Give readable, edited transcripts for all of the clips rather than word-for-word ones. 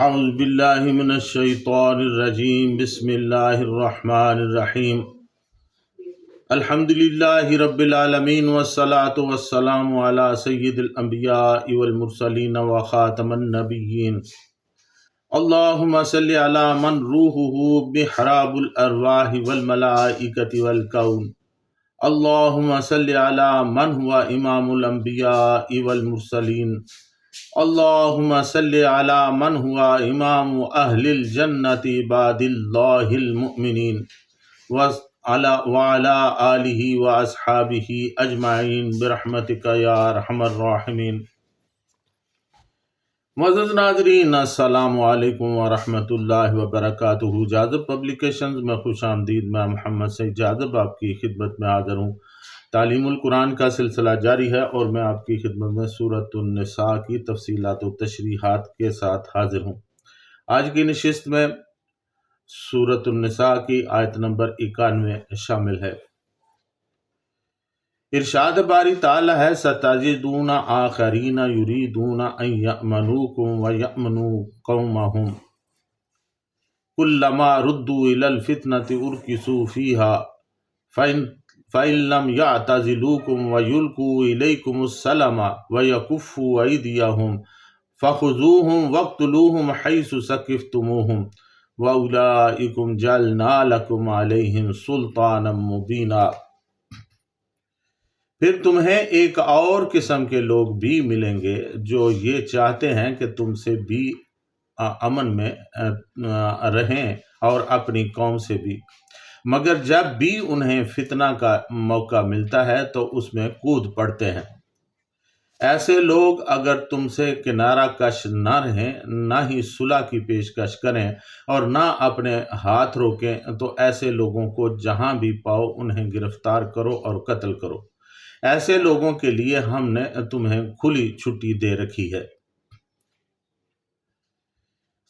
اعوذ باللہ من الشیطان الرجیم بسم اللہ الرحمن الرحیم الحمد للہ رب العالمین والصلاة والسلام علی سید الانبیاء والمرسلین وخاتم النبیین اللہم صلی علی من روحہ بحراب الارواح والملائکۃ والکون اللہم صلی علی من ہوا امام الانبیاء والمرسلین اللہم صلی علی من ہوا امام اہل الجنت عباد اللہ المؤمنین وعلی آلہ واصحابہ اجمعین برحمتک یا ارحم الراحمین۔ معزز ناظرین، السلام علیکم ورحمۃ اللہ وبرکاتہ۔ جاذب پبلیکیشنز میں خوش آمدید۔ میں محمد سعید جاذب آپ کی خدمت میں حاضر ہوں۔ تعلیم القرآن کا سلسلہ جاری ہے اور میں آپ کی خدمت میں سورۃ النساء کی تفصیلات و تشریحات کے ساتھ حاضر ہوں۔ آج کی نشست میں سورۃ النساء کی آیت نمبر 91 شامل ہے۔ ارشاد باری تعالی ہے ستجدون آخرین یریدون ان یأمنوکم ویأمنوا قومہم کلما ردوا الی الفتنۃ ارکسوا فیہا فإن لم يعتزلوكم ويلقوا إليكم السلم ويكفوا أيديهم فخذوهم واقتلوهم حيث ثقفتموهم وأولئكم جعلنا لكم عليهم سلطانا مبينا۔ پھر تمہیں ایک اور قسم کے لوگ بھی ملیں گے جو یہ چاہتے ہیں کہ تم سے بھی امن میں رہیں اور اپنی قوم سے بھی، مگر جب بھی انہیں فتنہ کا موقع ملتا ہے تو اس میں کود پڑتے ہیں۔ ایسے لوگ اگر تم سے کنارہ کش نہ رہیں، نہ ہی صلح کی پیشکش کریں اور نہ اپنے ہاتھ روکیں، تو ایسے لوگوں کو جہاں بھی پاؤ انہیں گرفتار کرو اور قتل کرو۔ ایسے لوگوں کے لیے ہم نے تمہیں کھلی چھٹی دے رکھی ہے۔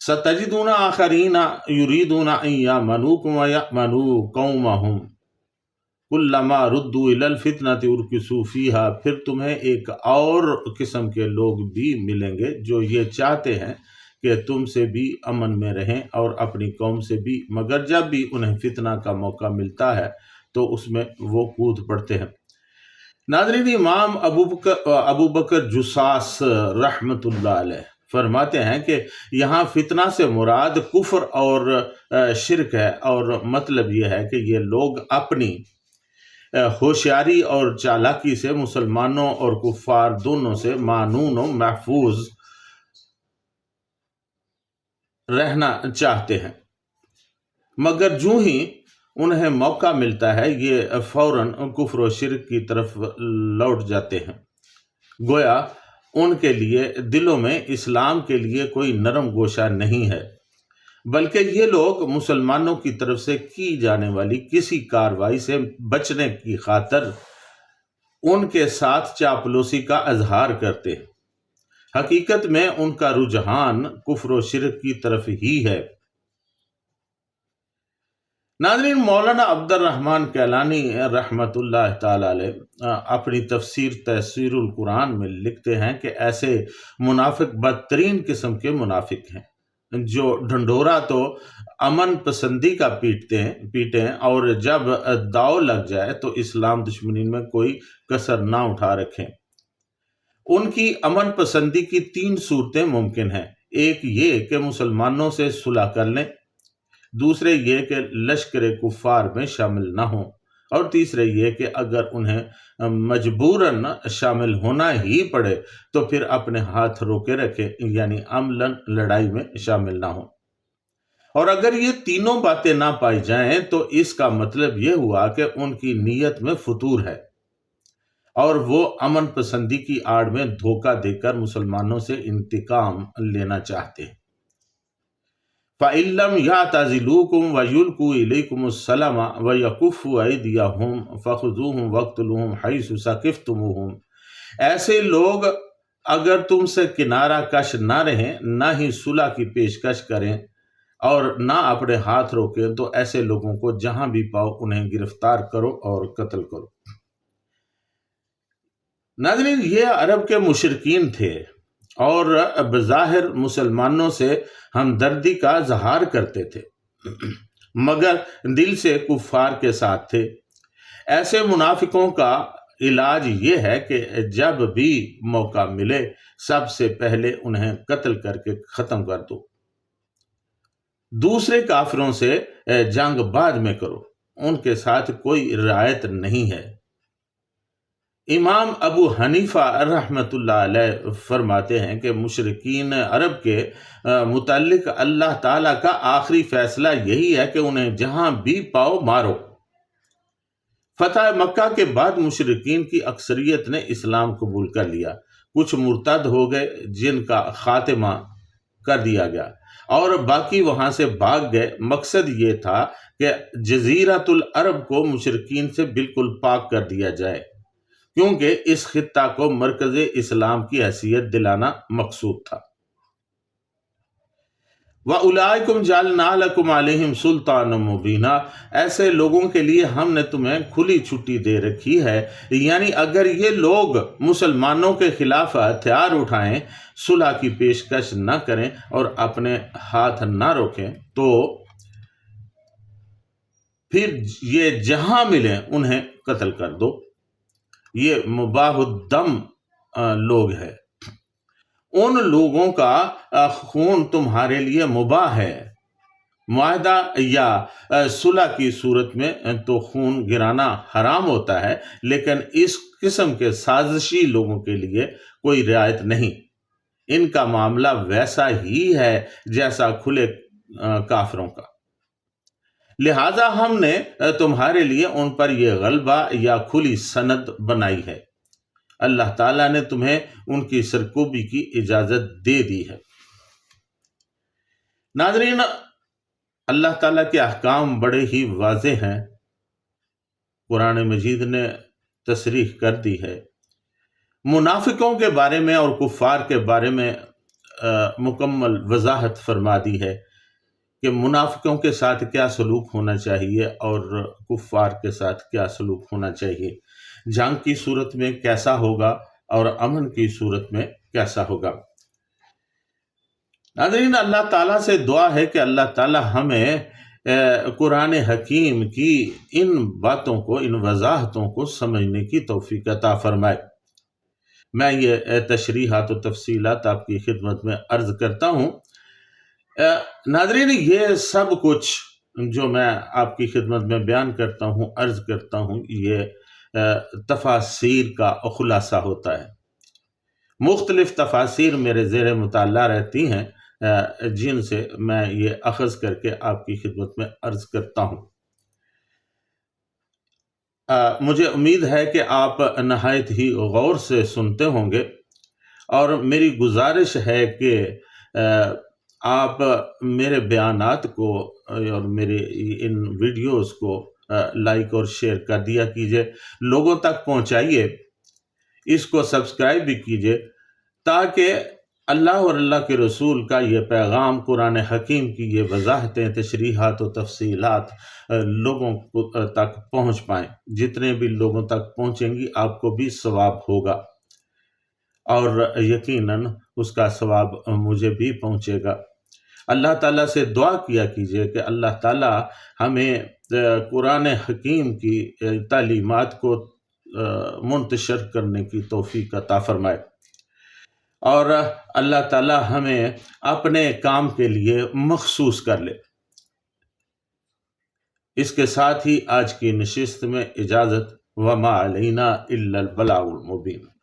ستجدون آخرین یریدون ان یأمنوکم ویأمنوا قومہم کلما ردوا الی الفتنۃ ارکسوا فیہا۔ پھر تمہیں ایک اور قسم کے لوگ بھی ملیں گے جو یہ چاہتے ہیں کہ تم سے بھی امن میں رہیں اور اپنی قوم سے بھی، مگر جب بھی انہیں فتنہ کا موقع ملتا ہے تو اس میں وہ کود پڑتے ہیں۔ ناظرین، امام ابو بکر جصاص رحمۃ اللہ علیہ فرماتے ہیں کہ یہاں فتنہ سے مراد کفر اور شرک ہے، اور مطلب یہ ہے کہ یہ لوگ اپنی ہوشیاری اور چالاکی سے مسلمانوں اور کفار دونوں سے معنون و محفوظ رہنا چاہتے ہیں، مگر جو ہی انہیں موقع ملتا ہے یہ فوراً کفر و شرک کی طرف لوٹ جاتے ہیں۔ گویا ان کے لیے دلوں میں اسلام کے لیے کوئی نرم گوشہ نہیں ہے، بلکہ یہ لوگ مسلمانوں کی طرف سے کی جانے والی کسی کارروائی سے بچنے کی خاطر ان کے ساتھ چاپلوسی کا اظہار کرتے ہیں۔ حقیقت میں ان کا رجحان کفر و شرک کی طرف ہی ہے۔ ناظرین، مولانا عبد الرحمن کیلانی رحمۃ اللہ تعالی علیہ اپنی تفسیر تفسیر القرآن میں لکھتے ہیں کہ ایسے منافق بدترین قسم کے منافق ہیں جو ڈھنڈورا تو امن پسندی کا پیٹیں اور جب داؤ لگ جائے تو اسلام دشمنی میں کوئی کسر نہ اٹھا رکھیں۔ ان کی امن پسندی کی 3 صورتیں ممکن ہیں۔ ایک یہ کہ مسلمانوں سے صلح کر لیں، دوسرے یہ کہ لشکر کفار میں شامل نہ ہوں، اور تیسرے یہ کہ اگر انہیں مجبوراً شامل ہونا ہی پڑے تو پھر اپنے ہاتھ روکے رکھیں، یعنی عملاً لڑائی میں شامل نہ ہوں۔ اور اگر یہ تینوں باتیں نہ پائی جائیں تو اس کا مطلب یہ ہوا کہ ان کی نیت میں فتور ہے اور وہ امن پسندی کی آڑ میں دھوکہ دے کر مسلمانوں سے انتقام لینا چاہتے ہیں۔ فَإِن لَّمْ يَعْتَزِلُوكُمْ وَيُلْقُوا إِلَيْكُمُ السَّلَمَ وَيَكُفُّوا أَيْدِيَهُمْ فَخُذُوهُمْ وَاقْتُلُوهُمْ حَيْثُ ثَقِفْتُمُوهُمْ۔ ایسے لوگ اگر تم سے کنارہ کش نہ رہیں، نہ ہی صلح کی پیشکش کریں اور نہ اپنے ہاتھ روکیں، تو ایسے لوگوں کو جہاں بھی پاؤ انہیں گرفتار کرو اور قتل کرو۔ ناظرین، یہ عرب کے مشرکین تھے اور بظاہر مسلمانوں سے ہمدردی کا اظہار کرتے تھے، مگر دل سے کفار کے ساتھ تھے۔ ایسے منافقوں کا علاج یہ ہے کہ جب بھی موقع ملے سب سے پہلے انہیں قتل کر کے ختم کر دو۔ دوسرے کافروں سے جنگ بعد میں کرو، ان کے ساتھ کوئی رعایت نہیں ہے۔ امام ابو حنیفہ رحمۃ اللہ علیہ فرماتے ہیں کہ مشرکین عرب کے متعلق اللہ تعالیٰ کا آخری فیصلہ یہی ہے کہ انہیں جہاں بھی پاؤ مارو۔ فتح مکہ کے بعد مشرکین کی اکثریت نے اسلام قبول کر لیا، کچھ مرتد ہو گئے جن کا خاتمہ کر دیا گیا، اور باقی وہاں سے بھاگ گئے۔ مقصد یہ تھا کہ جزیرۃ العرب کو مشرکین سے بالکل پاک کر دیا جائے، کیونکہ اس خطہ کو مرکز اسلام کی حیثیت دلانا مقصود تھا۔ وَأُولَٰئِكُمْ جَعَلْنَا لَكُمْ عَلَيْهِمْ سُلْطَانًا مُّبِينًا، ایسے لوگوں کے لیے ہم نے تمہیں کھلی چھٹی دے رکھی ہے، یعنی اگر یہ لوگ مسلمانوں کے خلاف ہتھیار اٹھائیں، صلح کی پیشکش نہ کریں اور اپنے ہاتھ نہ روکیں تو پھر یہ جہاں ملیں انہیں قتل کر دو۔ یہ مباح الدم لوگ ہیں، ان لوگوں کا خون تمہارے لیے مباح ہے۔ معاہدہ یا صلح کی صورت میں تو خون گرانا حرام ہوتا ہے، لیکن اس قسم کے سازشی لوگوں کے لیے کوئی رعایت نہیں۔ ان کا معاملہ ویسا ہی ہے جیسا کھلے کافروں کا۔ لہذا ہم نے تمہارے لیے ان پر یہ غلبہ یا کھلی سند بنائی ہے۔ اللہ تعالیٰ نے تمہیں ان کی سرکوبی کی اجازت دے دی ہے۔ ناظرین، اللہ تعالیٰ کے احکام بڑے ہی واضح ہیں، قرآن مجید نے تصریح کر دی ہے۔ منافقوں کے بارے میں اور کفار کے بارے میں مکمل وضاحت فرما دی ہے کہ منافقوں کے ساتھ کیا سلوک ہونا چاہیے اور کفار کے ساتھ کیا سلوک ہونا چاہیے، جنگ کی صورت میں کیسا ہوگا اور امن کی صورت میں کیسا ہوگا۔ ناظرین، اللہ تعالیٰ سے دعا ہے کہ اللہ تعالیٰ ہمیں قرآن حکیم کی ان باتوں کو، ان وضاحتوں کو سمجھنے کی توفیق عطا فرمائے۔ میں یہ تشریحات و تفصیلات آپ کی خدمت میں عرض کرتا ہوں۔ ناظرین، یہ سب کچھ جو میں آپ کی خدمت میں بیان کرتا ہوں، عرض کرتا ہوں، یہ تفاسیر کا خلاصہ ہوتا ہے۔ مختلف تفاسیر میرے زیر مطالعہ رہتی ہیں، جن سے میں یہ اخذ کر کے آپ کی خدمت میں عرض کرتا ہوں۔ مجھے امید ہے کہ آپ نہایت ہی غور سے سنتے ہوں گے، اور میری گزارش ہے کہ آپ میرے بیانات کو اور میرے ان ویڈیوز کو لائک اور شیئر کر دیا کیجئے، لوگوں تک پہنچائیے، اس کو سبسکرائب بھی کیجئے، تاکہ اللہ اور اللہ کے رسول کا یہ پیغام، قرآن حکیم کی یہ وضاحتیں، تشریحات و تفصیلات لوگوں تک پہنچ پائیں۔ جتنے بھی لوگوں تک پہنچیں گی آپ کو بھی ثواب ہوگا، اور یقیناً اس کا ثواب مجھے بھی پہنچے گا۔ اللہ تعالیٰ سے دعا کیا کیجئے کہ اللہ تعالیٰ ہمیں قرآن حکیم کی تعلیمات کو منتشر کرنے کی توفیق عطا فرمائے، اور اللہ تعالیٰ ہمیں اپنے کام کے لیے مخصوص کر لے۔ اس کے ساتھ ہی آج کی نشست میں اجازت، وما علینا الا البلاغ المبین۔